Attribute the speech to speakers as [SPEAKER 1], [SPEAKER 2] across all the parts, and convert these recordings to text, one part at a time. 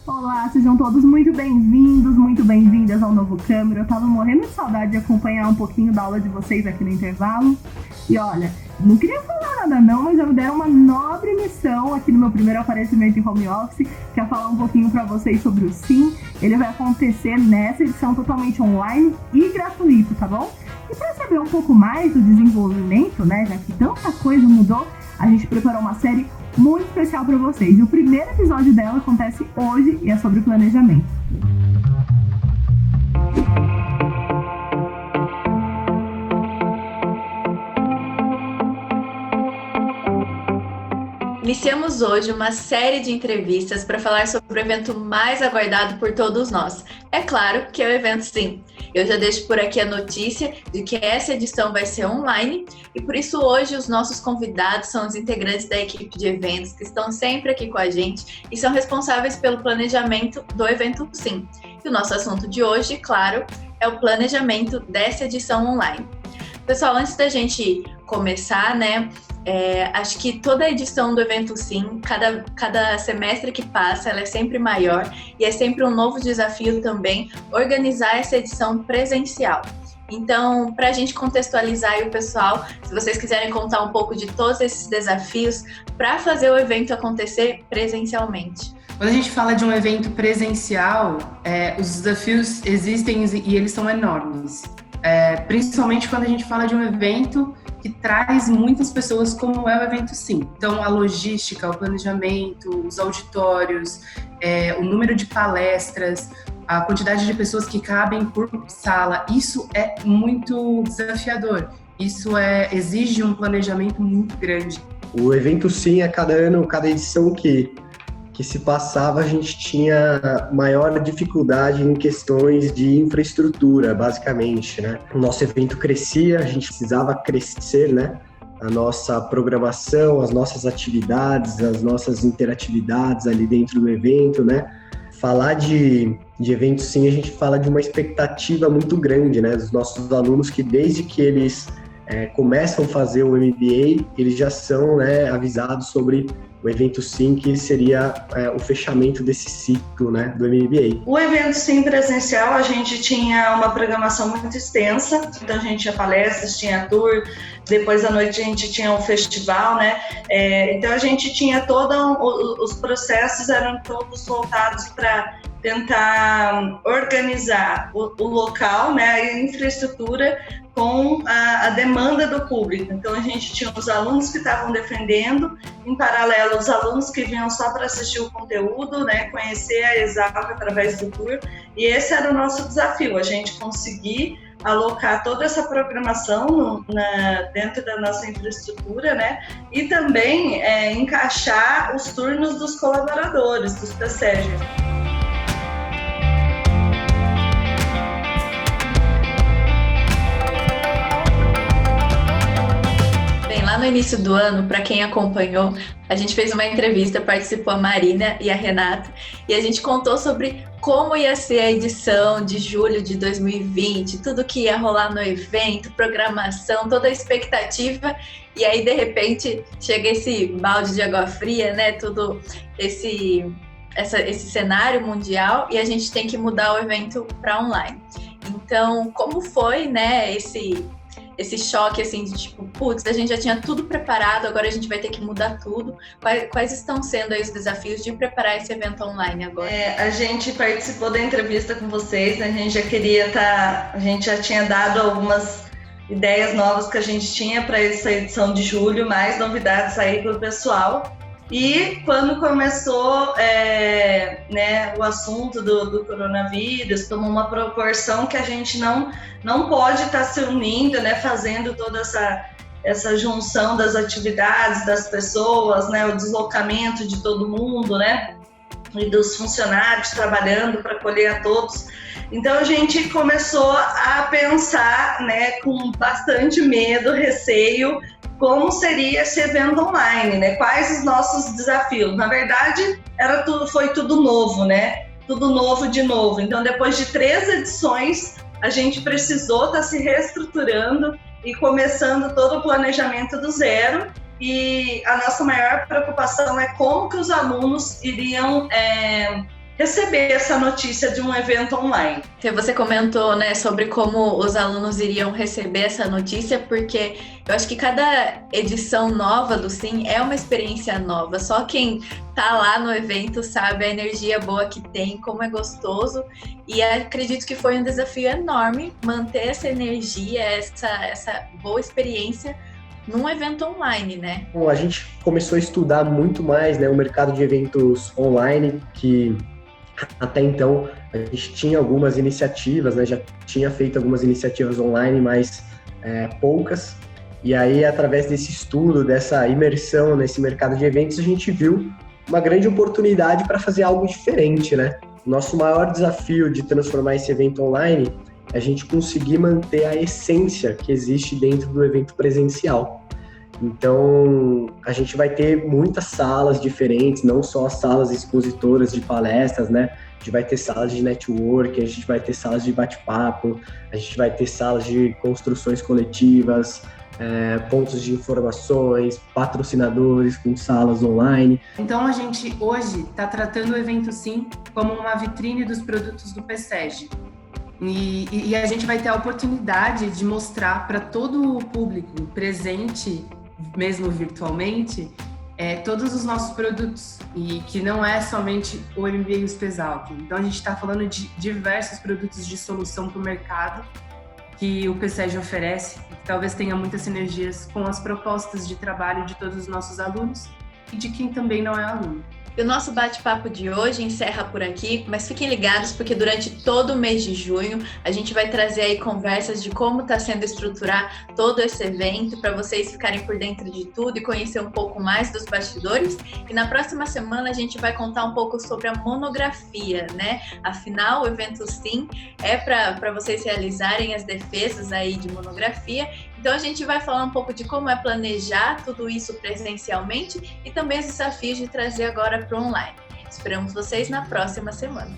[SPEAKER 1] Olá, sejam todos muito bem-vindos, muito bem-vindas ao novo Câmara. Eu tava morrendo de saudade de acompanhar um pouquinho da aula de vocês aqui no intervalo. E olha, não queria falar nada não, mas já me deram uma nobre missão aqui no meu primeiro aparecimento em home office, que é falar um pouquinho pra vocês sobre o SIM. Ele vai acontecer nessa edição totalmente online e gratuito, tá bom? E para saber um pouco mais do desenvolvimento, né, já que tanta coisa mudou, a gente preparou uma série muito especial para vocês. E o primeiro episódio dela acontece hoje e é sobre planejamento.
[SPEAKER 2] Iniciamos hoje uma série de entrevistas para falar sobre o evento mais aguardado por todos nós. É claro que é o evento SIM. Eu já deixo por aqui a notícia de que essa edição vai ser online e por isso hoje os nossos convidados são os integrantes da equipe de eventos que estão sempre aqui com a gente e são responsáveis pelo planejamento do evento SIM. E o nosso assunto de hoje, claro, é o planejamento dessa edição online. Pessoal, antes da gente começar, né, acho que toda edição do evento SIM, cada semestre que passa, ela é sempre maior e é sempre um novo desafio também organizar essa edição presencial. Então, para a gente contextualizar aí o pessoal, se vocês quiserem contar um pouco de todos esses desafios para fazer o evento acontecer presencialmente.
[SPEAKER 3] Quando a gente fala de um evento presencial, os desafios existem e eles são enormes. Principalmente quando a gente fala de um evento que traz muitas pessoas, como é o evento SIM. Então, a logística, o planejamento, os auditórios, o número de palestras, a quantidade de pessoas que cabem por sala, isso é muito desafiador. Isso exige um planejamento muito grande.
[SPEAKER 4] O evento SIM, a cada ano, cada edição que se passava, a gente tinha maior dificuldade em questões de infraestrutura, basicamente, né? O nosso evento crescia, a gente precisava crescer, né? A nossa programação, as nossas atividades, as nossas interatividades ali dentro do evento, né? Falar de evento SIM, a gente fala de uma expectativa muito grande, né? Dos nossos alunos que desde que eles começam a fazer o MBA, eles já são, né, avisados sobre o evento SIM, que seria o fechamento desse ciclo, né, do MBA.
[SPEAKER 5] O evento SIM presencial, a gente tinha uma programação muito extensa, então a gente tinha palestras, tinha tour, depois à noite a gente tinha um festival, né, então a gente tinha os processos eram todos voltados para tentar organizar o local, né, a infraestrutura com a demanda do público. Então a gente tinha os alunos que estavam defendendo, em paralelo os alunos que vinham só para assistir o conteúdo, né, conhecer a Exalc através do tour, e esse era o nosso desafio, a gente conseguir alocar toda essa programação dentro da nossa infraestrutura, né, e também encaixar os turnos dos colaboradores, dos PSEGers.
[SPEAKER 2] Lá no início do ano, para quem acompanhou, a gente fez uma entrevista, participou a Marina e a Renata, e a gente contou sobre como ia ser a edição de julho de 2020, tudo que ia rolar no evento, programação, toda a expectativa, e aí de repente chega esse balde de água fria, né, todo esse cenário mundial, e a gente tem que mudar o evento para online. Então, como foi, né, esse choque, assim, de tipo, putz, a gente já tinha tudo preparado, agora a gente vai ter que mudar tudo. Quais estão sendo aí os desafios de preparar esse evento online agora?
[SPEAKER 5] A gente participou da entrevista com vocês, né? A gente já tinha dado algumas ideias novas que a gente tinha para essa edição de julho, mais novidades aí para o pessoal. E quando começou né, o assunto do coronavírus, tomou uma proporção que a gente não pode estar se unindo, né, fazendo toda essa junção das atividades das pessoas, né, o deslocamento de todo mundo, né, e dos funcionários trabalhando para acolher a todos. Então a gente começou a pensar, né, com bastante medo, receio, como seria esse evento online, né? Quais os nossos desafios? Na verdade, foi tudo novo, né? Tudo novo de novo. Então, depois de 3 edições, a gente precisou estar se reestruturando e começando todo o planejamento do zero. E a nossa maior preocupação é como que os alunos iriam receber essa notícia de um evento online.
[SPEAKER 2] Você comentou, né, sobre como os alunos iriam receber essa notícia, porque eu acho que cada edição nova do Sim é uma experiência nova. Só quem tá lá no evento sabe a energia boa que tem, como é gostoso. E acredito que foi um desafio enorme manter essa energia, essa boa experiência num evento online, né?
[SPEAKER 4] Bom, a gente começou a estudar muito mais, né, o mercado de eventos online, que até então a gente tinha algumas iniciativas, né, já tinha feito algumas iniciativas online, mas poucas. E aí, através desse estudo, dessa imersão nesse mercado de eventos, a gente viu uma grande oportunidade para fazer algo diferente, né? Nosso maior desafio de transformar esse evento online é a gente conseguir manter a essência que existe dentro do evento presencial. Então, a gente vai ter muitas salas diferentes, não só as salas expositoras de palestras, né? A gente vai ter salas de network, a gente vai ter salas de bate-papo, a gente vai ter salas de construções coletivas, pontos de informações, patrocinadores com salas online.
[SPEAKER 3] Então, a gente hoje está tratando o evento Sim como uma vitrine dos produtos do PSEG. E a gente vai ter a oportunidade de mostrar para todo o público presente, mesmo virtualmente, todos os nossos produtos, e que não é somente o MBA Exalc. Então, a gente está falando de diversos produtos de solução para o mercado que o PSEG oferece, que talvez tenha muitas sinergias com as propostas de trabalho de todos os nossos alunos e de quem também não é aluno.
[SPEAKER 2] E o nosso bate-papo de hoje encerra por aqui, mas fiquem ligados porque durante todo o mês de junho a gente vai trazer aí conversas de como está sendo estruturar todo esse evento para vocês ficarem por dentro de tudo e conhecer um pouco mais dos bastidores. E na próxima semana a gente vai contar um pouco sobre a monografia, né? Afinal, o evento Sim é para vocês realizarem as defesas aí de monografia. Então a gente vai falar um pouco de como é planejar tudo isso presencialmente e também os desafios de trazer agora para o online. Esperamos vocês na próxima semana.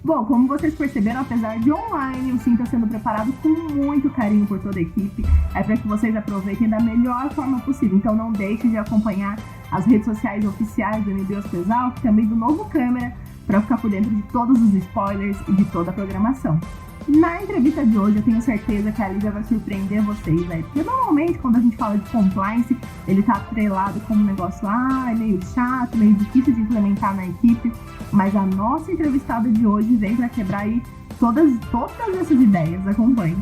[SPEAKER 1] Bom, como vocês perceberam, apesar de online, o Sim está sendo preparado com muito carinho por toda a equipe. É para que vocês aproveitem da melhor forma possível. Então não deixe de acompanhar as redes sociais oficiais do MBA Exalc, também do Novo Câmera, para ficar por dentro de todos os spoilers e de toda a programação. Na entrevista de hoje, eu tenho certeza que a Lívia vai surpreender vocês, né? Porque normalmente, quando a gente fala de compliance, ele tá atrelado como um negócio meio chato, meio difícil de implementar na equipe. Mas a nossa entrevistada de hoje vem para quebrar aí todas essas ideias. Acompanhe.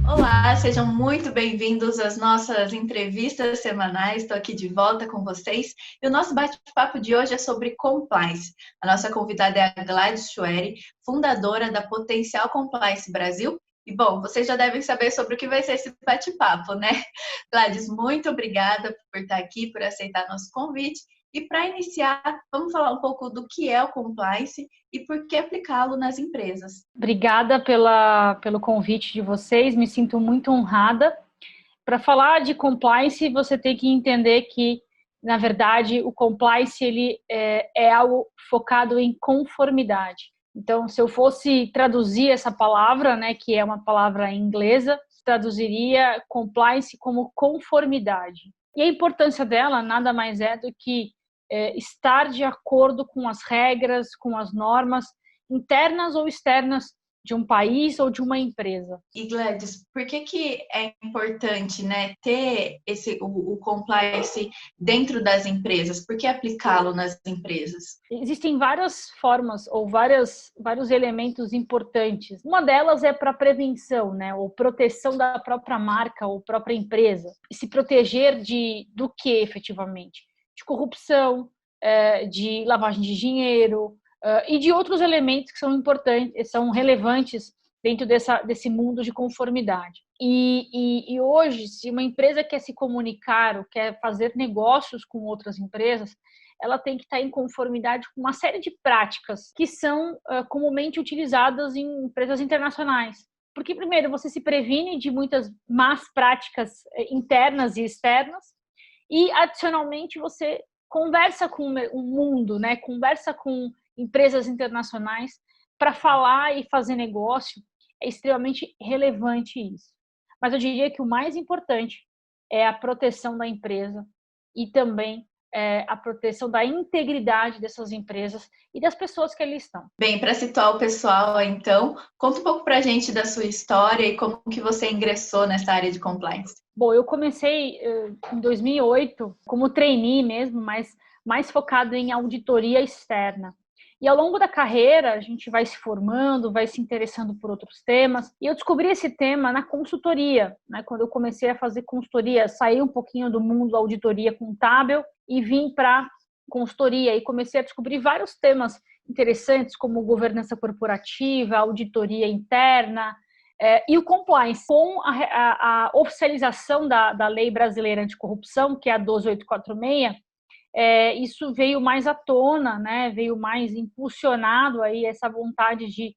[SPEAKER 2] Olá, sejam muito bem-vindos às nossas entrevistas semanais. Estou aqui de volta com vocês. E o nosso bate-papo de hoje é sobre compliance. A nossa convidada é a Gladys Chueri, fundadora da Potencial Compliance Brasil. E, bom, vocês já devem saber sobre o que vai ser esse bate-papo, né? Gladys, muito obrigada por estar aqui, por aceitar nosso convite. E para iniciar, vamos falar um pouco do que é o compliance e por que aplicá-lo nas empresas.
[SPEAKER 6] Obrigada pelo convite de vocês, me sinto muito honrada. Para falar de compliance, você tem que entender que, na verdade, o compliance ele é algo focado em conformidade. Então, se eu fosse traduzir essa palavra, né, que é uma palavra inglesa, traduziria compliance como conformidade. E a importância dela nada mais é do que estar de acordo com as regras, com as normas internas ou externas de um país ou de uma empresa.
[SPEAKER 2] E Gladys, por que é importante, né, ter o compliance dentro das empresas? Por que aplicá-lo nas empresas?
[SPEAKER 6] Existem várias formas ou vários elementos importantes. Uma delas é para prevenção, né, ou proteção da própria marca ou própria empresa. E se proteger do que efetivamente? De corrupção, de lavagem de dinheiro e de outros elementos que são importantes, são relevantes dentro desse mundo de conformidade. E hoje, se uma empresa quer se comunicar ou quer fazer negócios com outras empresas, ela tem que estar em conformidade com uma série de práticas que são comumente utilizadas em empresas internacionais. Porque, primeiro, você se previne de muitas más práticas internas e externas, e, adicionalmente, você conversa com o mundo, né? Conversa com empresas internacionais para falar e fazer negócio. É extremamente relevante isso. Mas eu diria que o mais importante é a proteção da empresa e também a proteção da integridade dessas empresas e das pessoas que ali estão.
[SPEAKER 2] Bem, para situar o pessoal, então, conta um pouco para a gente da sua história e como que você ingressou nessa área de compliance.
[SPEAKER 6] Bom, eu comecei em 2008 como trainee mesmo, mas mais focado em auditoria externa. E ao longo da carreira, a gente vai se formando, vai se interessando por outros temas. E eu descobri esse tema na consultoria, né? Quando eu comecei a fazer consultoria, saí um pouquinho do mundo da auditoria contábil e vim para consultoria. E comecei a descobrir vários temas interessantes, como governança corporativa, auditoria interna e o compliance. Com a oficialização da Lei Brasileira Anticorrupção, que é a 12846, isso veio mais à tona, né? Veio mais impulsionado aí essa vontade de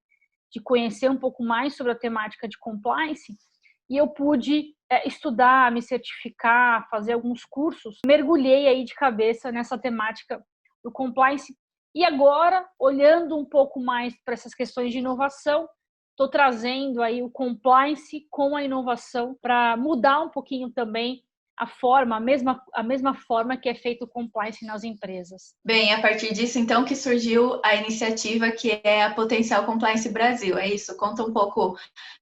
[SPEAKER 6] conhecer um pouco mais sobre a temática de compliance, e eu pude estudar, me certificar, fazer alguns cursos, mergulhei aí de cabeça nessa temática do compliance, e agora, olhando um pouco mais para essas questões de inovação, estou trazendo aí o compliance com a inovação para mudar um pouquinho também a mesma forma que é feito o compliance nas empresas.
[SPEAKER 2] Bem, a partir disso, então, que surgiu a iniciativa que é a Potencial Compliance Brasil, é isso? Conta um pouco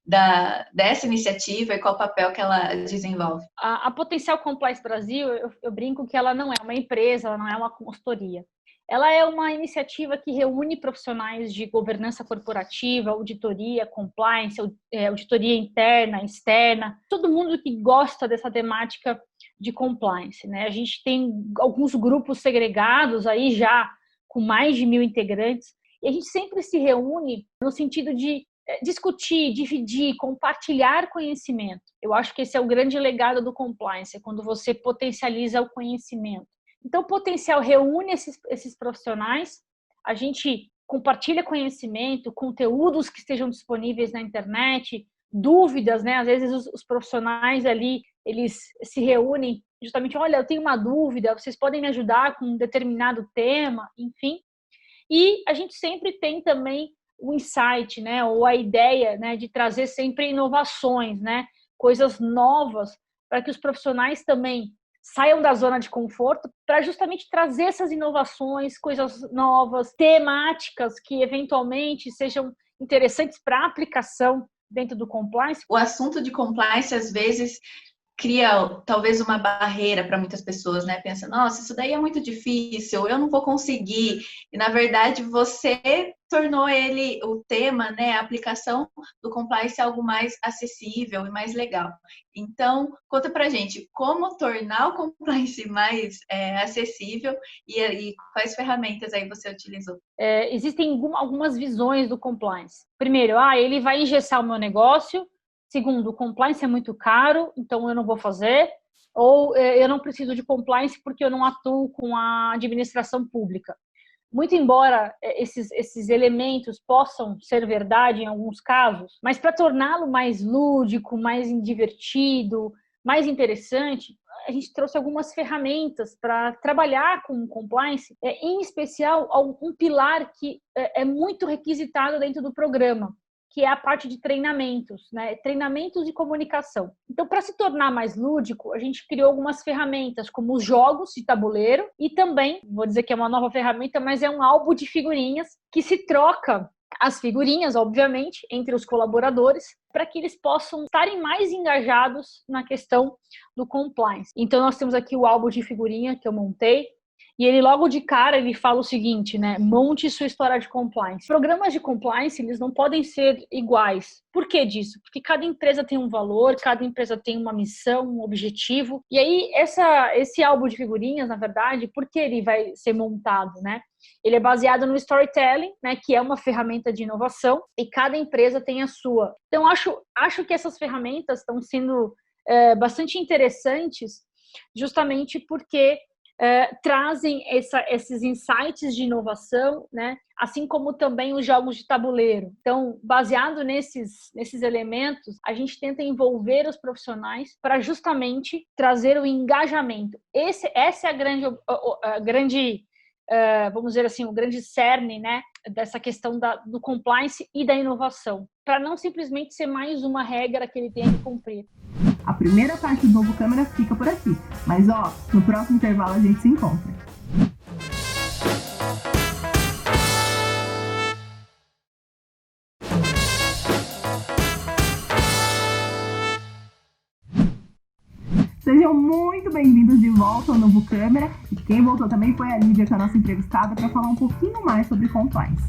[SPEAKER 2] dessa iniciativa e qual o papel que ela desenvolve.
[SPEAKER 6] A Potencial Compliance Brasil, eu brinco que ela não é uma empresa, ela não é uma consultoria. Ela é uma iniciativa que reúne profissionais de governança corporativa, auditoria, compliance, auditoria interna, externa, todo mundo que gosta dessa temática de compliance, né? A gente tem alguns grupos segregados aí já com mais de 1.000 integrantes e a gente sempre se reúne no sentido de discutir, dividir, compartilhar conhecimento. Eu acho que esse é o grande legado do compliance, é quando você potencializa o conhecimento. Então, o Potencial reúne esses profissionais, a gente compartilha conhecimento, conteúdos que estejam disponíveis na internet, dúvidas, né? Às vezes os profissionais ali, eles se reúnem justamente, olha, eu tenho uma dúvida, vocês podem me ajudar com um determinado tema, enfim. E a gente sempre tem também o insight, né? Ou a ideia, né? De trazer sempre inovações, né? Coisas novas para que os profissionais também saiam da zona de conforto para justamente trazer essas inovações, coisas novas, temáticas que eventualmente sejam interessantes para a aplicação dentro do compliance.
[SPEAKER 2] O assunto de compliance, às vezes, cria talvez uma barreira para muitas pessoas, né? Pensa, nossa, isso daí é muito difícil, eu não vou conseguir. E, na verdade, você tornou o tema, né, a aplicação do compliance algo mais acessível e mais legal. Então, conta pra gente, como tornar o compliance mais acessível e quais ferramentas aí você utilizou?
[SPEAKER 6] Existem algumas visões do compliance. Primeiro, ele vai engessar o meu negócio. Segundo, o compliance é muito caro, então eu não vou fazer. Ou eu não preciso de compliance porque eu não atuo com a administração pública. Muito embora esses elementos possam ser verdade em alguns casos, mas para torná-lo mais lúdico, mais divertido, mais interessante, a gente trouxe algumas ferramentas para trabalhar com compliance, em especial um pilar que é muito requisitado dentro do programa, que é a parte de treinamentos, né? Treinamentos de comunicação. Então, para se tornar mais lúdico, a gente criou algumas ferramentas, como os jogos de tabuleiro e também, vou dizer que é uma nova ferramenta, mas é um álbum de figurinhas que se troca as figurinhas, obviamente, entre os colaboradores, para que eles possam estarem mais engajados na questão do compliance. Então, nós temos aqui o álbum de figurinha que eu montei, e ele logo de cara, ele fala o seguinte, né? Monte sua história de compliance. Programas de compliance, eles não podem ser iguais. Por que disso? Porque cada empresa tem um valor, cada empresa tem uma missão, um objetivo. E aí, esse álbum de figurinhas, na verdade, por que ele vai ser montado, né? Ele é baseado no storytelling, né? Que é uma ferramenta de inovação, e cada empresa tem a sua. Então, acho que essas ferramentas estão sendo bastante interessantes, justamente porque trazem esses insights de inovação, né? Assim como também os jogos de tabuleiro. Então, baseado nesses elementos, a gente tenta envolver os profissionais para justamente trazer o engajamento. Essa é a grande vamos dizer assim, o grande cerne, né, dessa questão do compliance e da inovação, para não simplesmente ser mais uma regra que ele tem que cumprir.
[SPEAKER 1] A primeira parte do Novo Câmara fica por aqui, mas no próximo intervalo a gente se encontra. Sejam muito bem-vindos de volta ao Novo Câmara. E quem voltou também foi a Lívia, que é a nossa entrevistada, para falar um pouquinho mais sobre compliance.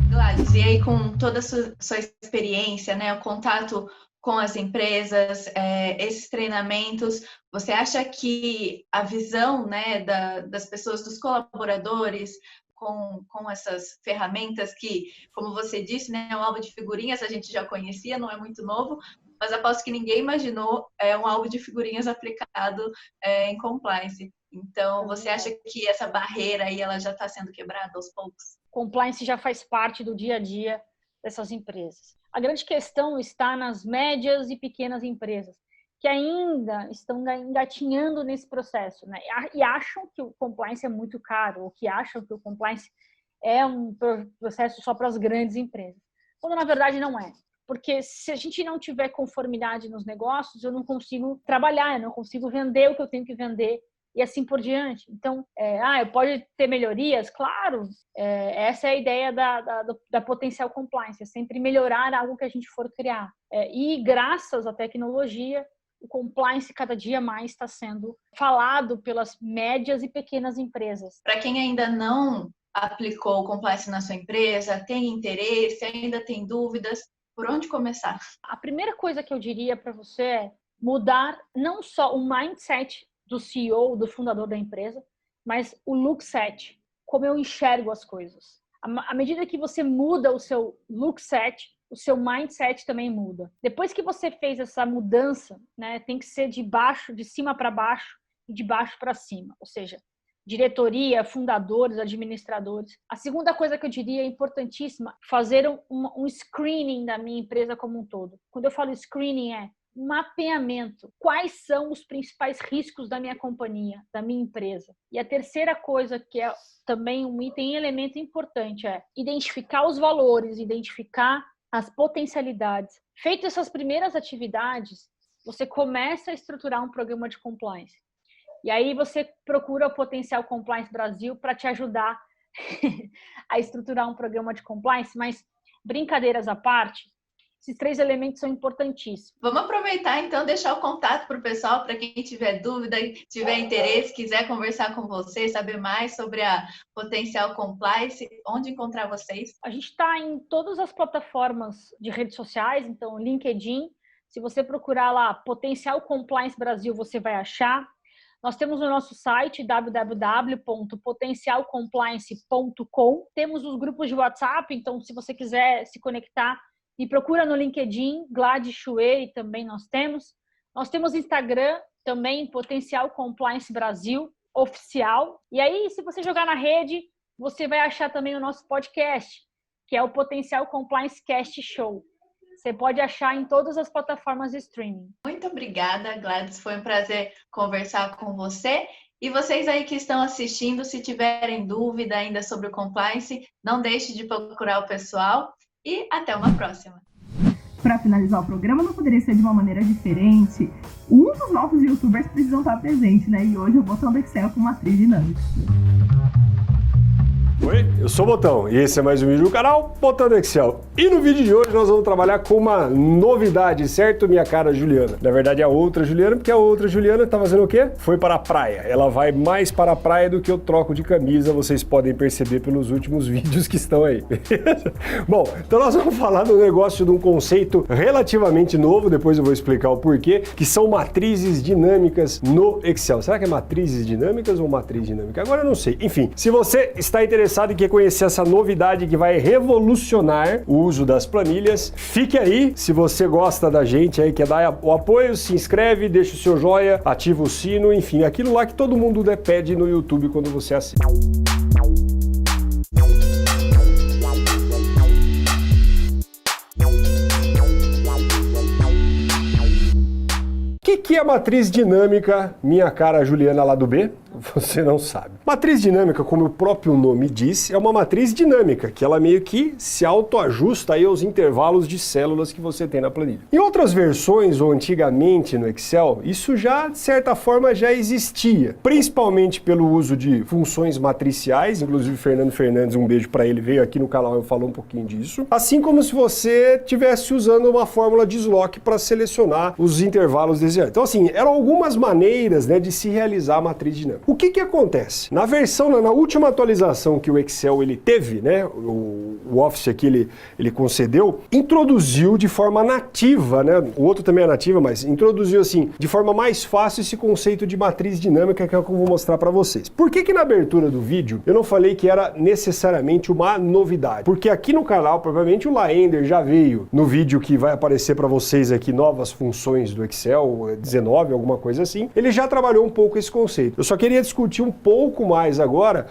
[SPEAKER 2] Gladys, e aí com toda a sua experiência, né, o contato com as empresas, esses treinamentos, você acha que a visão, né, das pessoas, dos colaboradores, com essas ferramentas que, como você disse, né, um álbum de figurinhas a gente já conhecia, não é muito novo, mas aposto que ninguém imaginou um álbum de figurinhas aplicado em compliance. Então, você acha que essa barreira aí ela já está sendo quebrada aos poucos?
[SPEAKER 6] Compliance já faz parte do dia a dia dessas empresas. A grande questão está nas médias e pequenas empresas, que ainda estão engatinhando nesse processo, né? E acham que o compliance é muito caro, ou que acham que o compliance é um processo só para as grandes empresas, quando na verdade não é. Porque se a gente não tiver conformidade nos negócios, eu não consigo trabalhar, eu não consigo vender o que eu tenho que vender e assim por diante. Então, pode ter melhorias? Claro, essa é a ideia da potencial compliance, é sempre melhorar algo que a gente for criar. E graças à tecnologia, o compliance cada dia mais está sendo falado pelas médias e pequenas empresas.
[SPEAKER 2] Para quem ainda não aplicou o compliance na sua empresa, tem interesse, ainda tem dúvidas, por onde começar?
[SPEAKER 6] A primeira coisa que eu diria para você é mudar não só o mindset do CEO, do fundador da empresa, mas o look set, como eu enxergo as coisas. À medida que você muda o seu look set, o seu mindset também muda. Depois que você fez essa mudança, né, tem que ser de cima para baixo e de baixo para cima, ou seja, diretoria, fundadores, administradores. A segunda coisa que eu diria é importantíssima, fazer um screening da minha empresa como um todo. Quando eu falo screening mapeamento. Quais são os principais riscos da minha companhia, da minha empresa? E a terceira coisa, que é também um elemento importante, é identificar os valores, identificar as potencialidades. Feitas essas primeiras atividades, você começa a estruturar um programa de compliance. E aí você procura o Potencial Compliance Brasil para te ajudar a estruturar um programa de compliance, mas brincadeiras à parte, esses 3 elementos são importantíssimos.
[SPEAKER 2] Vamos aproveitar, então, deixar o contato para o pessoal, para quem tiver dúvida, tiver interesse, quiser conversar com você, saber mais sobre a Potencial Compliance, onde encontrar vocês?
[SPEAKER 6] A gente está em todas as plataformas de redes sociais, então LinkedIn, se você procurar lá Potencial Compliance Brasil, você vai achar. Nós temos o nosso site www.potencialcompliance.com. Temos os grupos de WhatsApp, então se você quiser se conectar, me procura no LinkedIn, Gladys Chueri também nós temos. Nós temos Instagram também, Potencial Compliance Brasil Oficial. E aí, se você jogar na rede, você vai achar também o nosso podcast, que é o Potencial Compliance Cast Show. Você pode achar em todas as plataformas de streaming.
[SPEAKER 2] Muito obrigada, Gladys. Foi um prazer conversar com você. E vocês aí que estão assistindo, se tiverem dúvida ainda sobre o compliance, não deixe de procurar o pessoal. E até uma próxima.
[SPEAKER 1] Para finalizar o programa, não poderia ser de uma maneira diferente. Um dos nossos youtubers precisam estar presente, né? E hoje eu vou Botão do Excel com matriz dinâmica.
[SPEAKER 7] Oi, eu sou o Botão e esse é mais um vídeo do canal Botão do Excel. E no vídeo de hoje nós vamos trabalhar com uma novidade, certo, minha cara Juliana? Na verdade é a outra Juliana, porque a outra Juliana tá fazendo o quê? Foi para a praia. Ela vai mais para a praia do que eu troco de camisa, vocês podem perceber pelos últimos vídeos que estão aí. Bom, então nós vamos falar do negócio de um conceito relativamente novo, depois eu vou explicar o porquê, que são matrizes dinâmicas no Excel. Será que é matrizes dinâmicas ou matriz dinâmica? Agora eu não sei. Enfim, se você está interessado interessado em conhecer essa novidade que vai revolucionar o uso das planilhas, fique aí. Se você gosta da gente aí, quer dar o apoio, se inscreve, deixa o seu joinha, ativa o sino, enfim, aquilo lá que todo mundo pede no YouTube quando você assiste. O que é a matriz dinâmica, minha cara Juliana lá do B? Você não sabe. Matriz dinâmica, como o próprio nome diz, é uma matriz dinâmica, que ela meio que se autoajusta aí aos intervalos de células que você tem na planilha. Em outras versões, ou antigamente no Excel, isso já, de certa forma, já existia, principalmente pelo uso de funções matriciais, inclusive Fernando Fernandes, um beijo para ele, veio aqui no canal e falou um pouquinho disso, assim como se você estivesse usando uma fórmula de Slock para selecionar os intervalos desejados. Então, assim, eram algumas maneiras, né, de se realizar a matriz dinâmica. O que acontece? Na última atualização que o Excel ele teve, né, o Office aqui ele concedeu, introduziu de forma nativa, né, o outro também é nativa, mas introduziu assim, de forma mais fácil esse conceito de matriz dinâmica que é o que eu vou mostrar para vocês. Por que na abertura do vídeo eu não falei que era necessariamente uma novidade? Porque aqui no canal, provavelmente o Laender já veio no vídeo que vai aparecer para vocês aqui, novas funções do Excel, 19, alguma coisa assim, ele já trabalhou um pouco esse conceito. Eu só queria discutir um pouco mais agora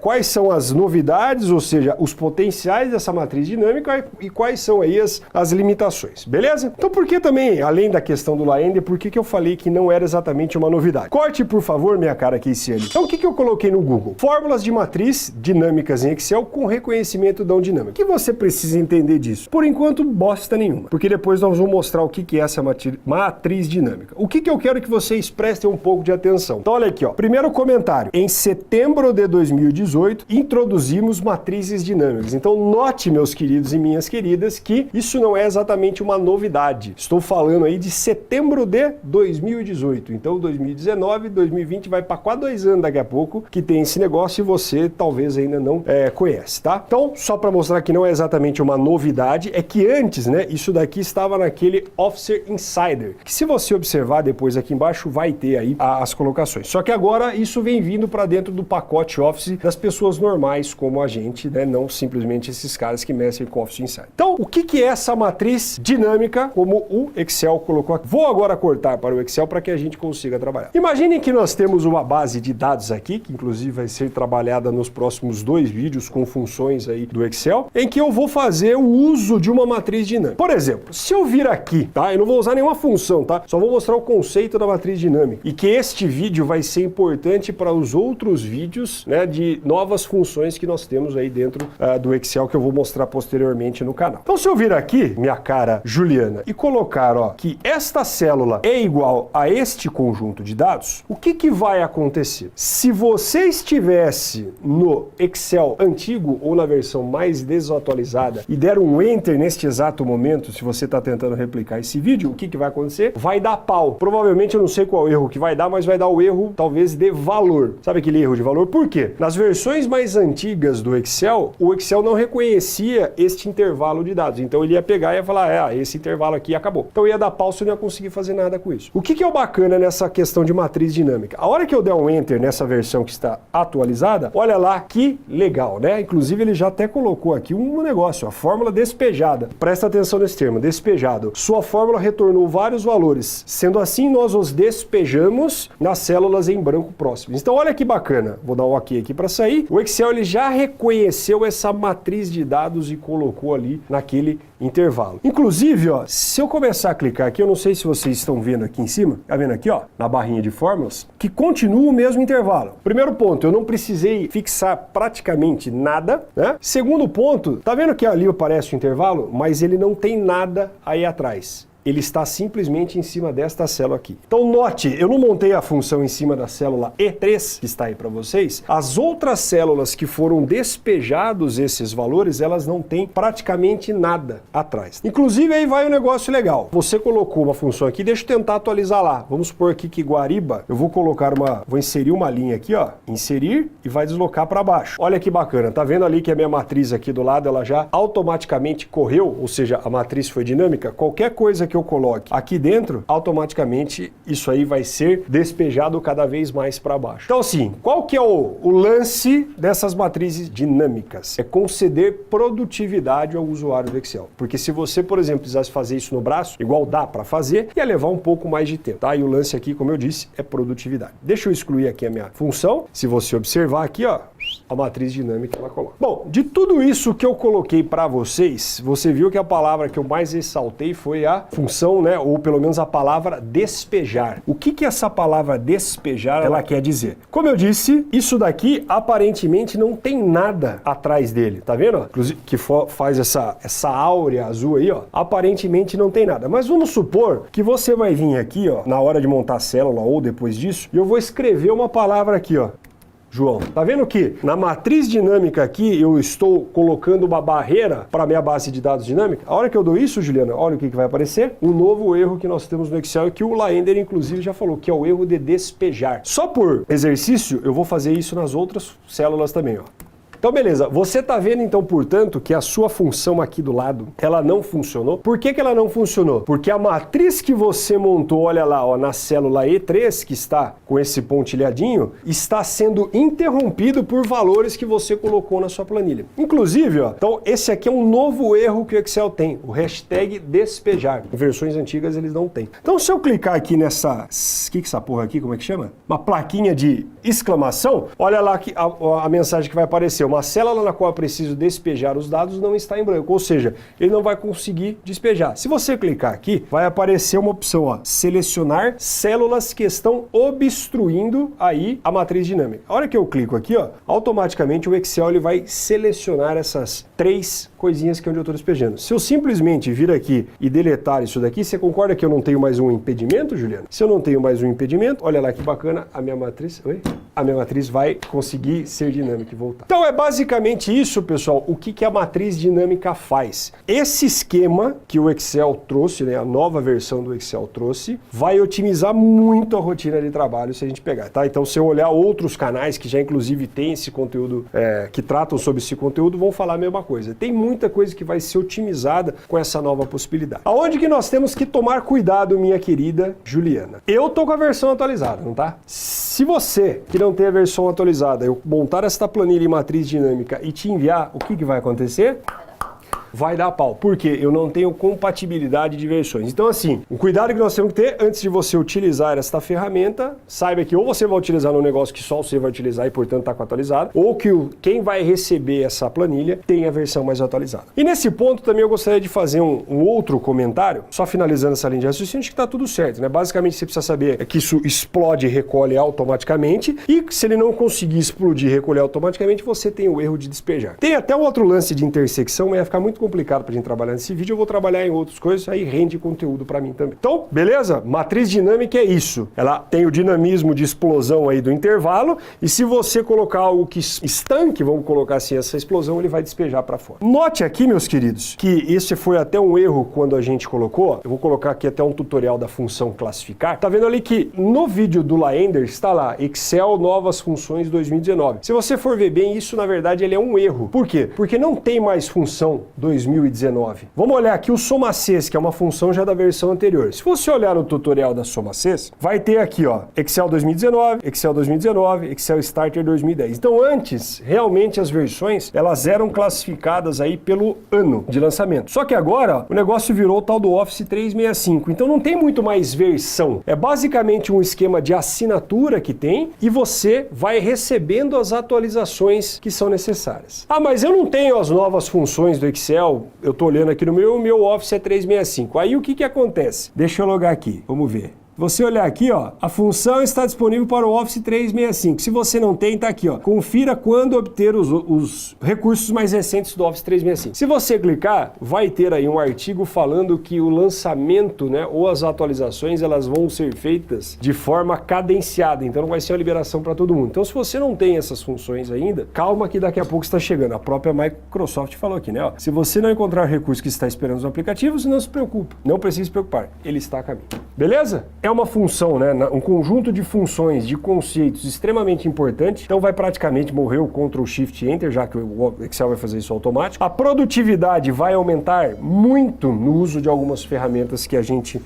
[SPEAKER 7] quais são as novidades, ou seja, os potenciais dessa matriz dinâmica e quais são aí as limitações, beleza? Então por que também, além da questão do Laender, por que eu falei que não era exatamente uma novidade? Corte, por favor, minha cara Keiciane. Então o que eu coloquei no Google? Fórmulas de matriz dinâmicas em Excel com reconhecimento da dinâmica. O que você precisa entender disso? Por enquanto, bosta nenhuma, porque depois nós vamos mostrar o que é essa matriz dinâmica. O que eu quero que vocês prestem um pouco de atenção? Então olha aqui, ó. Primeiro comentário. Em setembro de 2018, introduzimos matrizes dinâmicas. Então note, meus queridos e minhas queridas, que isso não é exatamente uma novidade. Estou falando aí de setembro de 2018. Então 2019, 2020 vai para quase 2 anos daqui a pouco que tem esse negócio e você talvez ainda não conhece, tá? Então, só para mostrar que não é exatamente uma novidade, é que antes, né, isso daqui estava naquele Office Insider, que se você observar depois aqui embaixo vai ter aí as colocações. Só que agora isso vem vindo para dentro do pacote Office das pessoas normais como a gente, né? Não simplesmente esses caras que mexem com Office Insider. Então, o que é essa matriz dinâmica, como o Excel colocou aqui? Vou agora cortar para o Excel para que a gente consiga trabalhar. Imaginem que nós temos uma base de dados aqui, que inclusive vai ser trabalhada nos próximos 2 vídeos com funções aí do Excel, em que eu vou fazer o uso de uma matriz dinâmica. Por exemplo, se eu vir aqui, tá? Eu não vou usar nenhuma função, tá? Só vou mostrar o conceito da matriz dinâmica e que este vídeo vai ser importante para os outros vídeos, né, de novas funções que nós temos aí dentro do Excel que eu vou mostrar posteriormente no canal. Então, se eu vir aqui, minha cara Juliana, e colocar, ó, que esta célula é igual a este conjunto de dados, o que vai acontecer? Se você estivesse no Excel antigo ou na versão mais desatualizada e der um Enter neste exato momento, se você está tentando replicar esse vídeo, o que vai acontecer? Vai dar pau. Provavelmente eu não sei qual erro que vai dar, mas vai dar o erro talvez de valor. Sabe aquele erro de valor? Por quê? Nas versões mais antigas do Excel, o Excel não reconhecia este intervalo de dados. Então ele ia pegar e ia falar, esse intervalo aqui acabou. Então ia dar pau, você não ia conseguir fazer nada com isso. O que é o bacana nessa questão de matriz dinâmica? A hora que eu der um Enter nessa versão que está atualizada, olha lá que legal, né? Inclusive ele já até colocou aqui um negócio, a fórmula despejada. Presta atenção nesse termo, despejado. Sua fórmula retornou vários valores. Sendo assim, nós os despejamos nas células em branco próximas. Então olha que bacana. Vou dar um OK aqui para sair. O Excel ele já reconheceu essa matriz de dados e colocou ali naquele intervalo. Inclusive, ó, se eu começar a clicar aqui, eu não sei se vocês estão vendo aqui em cima, tá vendo aqui, ó, na barrinha de fórmulas, que continua o mesmo intervalo. Primeiro ponto, eu não precisei fixar praticamente nada, né? Segundo ponto, tá vendo que ali aparece o intervalo, mas ele não tem nada aí atrás. Ele está simplesmente em cima desta célula aqui. Então note, eu não montei a função em cima da célula E3, que está aí para vocês. As outras células que foram despejados esses valores, elas não têm praticamente nada atrás. Inclusive aí vai um negócio legal. Você colocou uma função aqui, deixa eu tentar atualizar lá. Vamos supor aqui que Guariba, eu vou inserir uma linha aqui, ó, inserir e vai deslocar para baixo. Olha que bacana, tá vendo ali que a minha matriz aqui do lado, ela já automaticamente correu, ou seja, a matriz foi dinâmica. Qualquer coisa que eu coloque aqui dentro, automaticamente isso aí vai ser despejado cada vez mais para baixo. Então assim, qual que é o lance dessas matrizes dinâmicas? É conceder produtividade ao usuário do Excel. Porque se você, por exemplo, precisasse fazer isso no braço, igual dá para fazer, ia levar um pouco mais de tempo, tá? E o lance aqui, como eu disse, é produtividade. Deixa eu excluir aqui a minha função. Se você observar aqui, ó, a matriz dinâmica ela coloca. Bom, de tudo isso que eu coloquei para vocês, você viu que a palavra que eu mais ressaltei foi a função, né, ou pelo menos a palavra despejar. O que essa palavra despejar ela quer dizer? Como eu disse, isso daqui aparentemente não tem nada atrás dele, tá vendo? Inclusive, que faz essa áurea azul aí, ó, aparentemente não tem nada. Mas vamos supor que você vai vir aqui, ó, na hora de montar a célula ou depois disso, e eu vou escrever uma palavra aqui, ó. João, tá vendo que na matriz dinâmica aqui eu estou colocando uma barreira para minha base de dados dinâmica? A hora que eu dou isso, Juliana, olha o que vai aparecer. Um novo erro que nós temos no Excel e que o Laender inclusive já falou, que é o erro de despejar. Só por exercício eu vou fazer isso nas outras células também, ó. Então, beleza. Você está vendo, então, portanto, que a sua função aqui do lado, ela não funcionou. Por que ela não funcionou? Porque a matriz que você montou, olha lá, ó, na célula E3, que está com esse pontilhadinho, está sendo interrompido por valores que você colocou na sua planilha. Inclusive, ó, então, esse aqui é um novo erro que o Excel tem, o hashtag despejar. Em versões antigas, eles não têm. Então, se eu clicar aqui nessa... O que é essa porra aqui? Como é que chama? Uma plaquinha de exclamação. Olha lá que a mensagem que vai aparecer. Uma célula na qual eu preciso despejar os dados não está em branco, ou seja, ele não vai conseguir despejar. Se você clicar aqui, vai aparecer uma opção, ó, selecionar células que estão obstruindo aí a matriz dinâmica. A hora que eu clico aqui, ó, automaticamente o Excel ele vai selecionar essas 3 coisinhas que é onde eu estou despejando. Se eu simplesmente vir aqui e deletar isso daqui, você concorda que eu não tenho mais um impedimento, Juliana? Se eu não tenho mais um impedimento, olha lá que bacana, a minha matriz, a minha matriz vai conseguir ser dinâmica e voltar. Então é basicamente isso, pessoal, o que a matriz dinâmica faz. Esse esquema que o Excel trouxe, né, a nova versão do Excel trouxe, vai otimizar muito a rotina de trabalho se a gente pegar, tá? Então se eu olhar outros canais que já inclusive tem esse conteúdo, que tratam sobre esse conteúdo, vão falar a mesma coisa. Tem muita coisa que vai ser otimizada com essa nova possibilidade. Aonde que nós temos que tomar cuidado, minha querida Juliana? Eu tô com a versão atualizada, não tá? Se você que não tem a versão atualizada, eu montar esta planilha em matriz dinâmica e te enviar, o que vai acontecer? Vai dar pau, porque eu não tenho compatibilidade de versões. Então assim, o cuidado que nós temos que ter antes de você utilizar esta ferramenta, saiba que ou você vai utilizar num negócio que só você vai utilizar e portanto está atualizado, ou que quem vai receber essa planilha tem a versão mais atualizada. E nesse ponto também eu gostaria de fazer um outro comentário, só finalizando essa linha de raciocínio, acho que está tudo certo, né? Basicamente você precisa saber que isso explode e recolhe automaticamente, e se ele não conseguir explodir e recolher automaticamente, você tem o erro de despejar. Tem até um outro lance de intersecção, mas ia ficar muito complicado pra gente trabalhar nesse vídeo, eu vou trabalhar em outras coisas, aí rende conteúdo pra mim também. Então, beleza? Matriz dinâmica é isso. Ela tem o dinamismo de explosão aí do intervalo, e se você colocar algo que estanque, vamos colocar assim, essa explosão, ele vai despejar pra fora. Note aqui, meus queridos, que esse foi até um erro quando a gente colocou, eu vou colocar aqui até um tutorial da função classificar, tá vendo ali que no vídeo do Laender está lá, Excel novas funções 2019. Se você for ver bem, isso na verdade ele é um erro. Por quê? Porque não tem mais função 2019. Vamos olhar aqui o SomaCês, que é uma função já da versão anterior. Se você olhar no tutorial da SomaCês, vai ter aqui, ó, Excel 2019, Excel 2019, Excel Starter 2010. Então antes, realmente as versões, elas eram classificadas aí pelo ano de lançamento. Só que agora, o negócio virou o tal do Office 365. Então não tem muito mais versão. É basicamente um esquema de assinatura que tem e você vai recebendo as atualizações que são necessárias. Ah, mas eu não tenho as novas funções do Excel, eu tô olhando aqui no meu Office é 365. Aí o que acontece? Deixa eu logar aqui, vamos ver. Você olhar aqui, ó, a função está disponível para o Office 365. Se você não tem, tá aqui, ó. Confira quando obter os recursos mais recentes do Office 365. Se você clicar, vai ter aí um artigo falando que o lançamento, né, ou as atualizações, elas vão ser feitas de forma cadenciada. Então não vai ser uma liberação para todo mundo. Então se você não tem essas funções ainda, calma que daqui a pouco está chegando. A própria Microsoft falou aqui, né, ó. Se você não encontrar o recurso que está esperando nos aplicativos, não se preocupe. Não precisa se preocupar. Ele está a caminho. Beleza? é uma função, né? Um conjunto de funções, de conceitos extremamente importante. Então vai praticamente morrer o Ctrl Shift Enter, já que o Excel vai fazer isso automático. A produtividade vai aumentar muito no uso de algumas ferramentas que a gente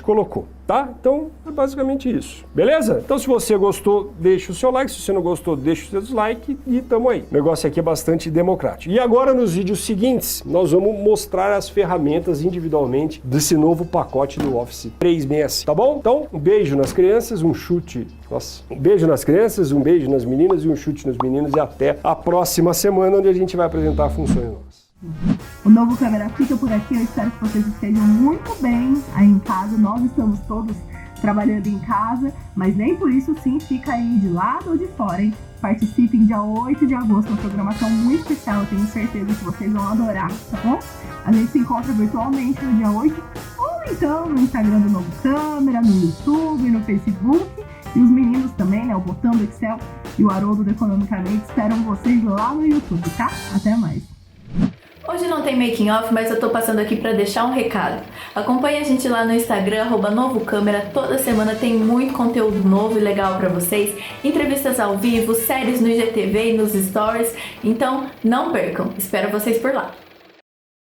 [SPEAKER 7] colocou, tá? Então é basicamente isso, beleza? Então se você gostou, deixa o seu like, se você não gostou, deixa o seu dislike e tamo aí. O negócio aqui é bastante democrático. E agora nos vídeos seguintes, nós vamos mostrar as ferramentas individualmente desse novo pacote do Office 365, tá bom? Então, um beijo nas crianças, um beijo nas crianças, um beijo nas meninas e um chute nos meninos e até a próxima semana, onde a gente vai apresentar funções novas.
[SPEAKER 1] O novo câmera fica por aqui, eu espero que vocês estejam muito bem aí em casa. Nós estamos todos trabalhando em casa, mas nem por isso sim fica aí de lado ou de fora, hein? Participem dia 8 de agosto, uma programação muito especial, eu tenho certeza que vocês vão adorar, tá bom? A gente se encontra virtualmente no dia 8, ou então no Instagram do Novo Câmera, no YouTube, no Facebook, e os meninos também, né, o Botão do Excel e o Haroldo do Economicamente esperam vocês lá no YouTube, tá? Até mais!
[SPEAKER 2] Hoje não tem making off, mas eu tô passando aqui para deixar um recado. Acompanhe a gente lá no Instagram, @novocâmera. Toda semana tem muito conteúdo novo e legal para vocês. Entrevistas ao vivo, séries no IGTV e nos stories. Então, não percam. Espero vocês por lá.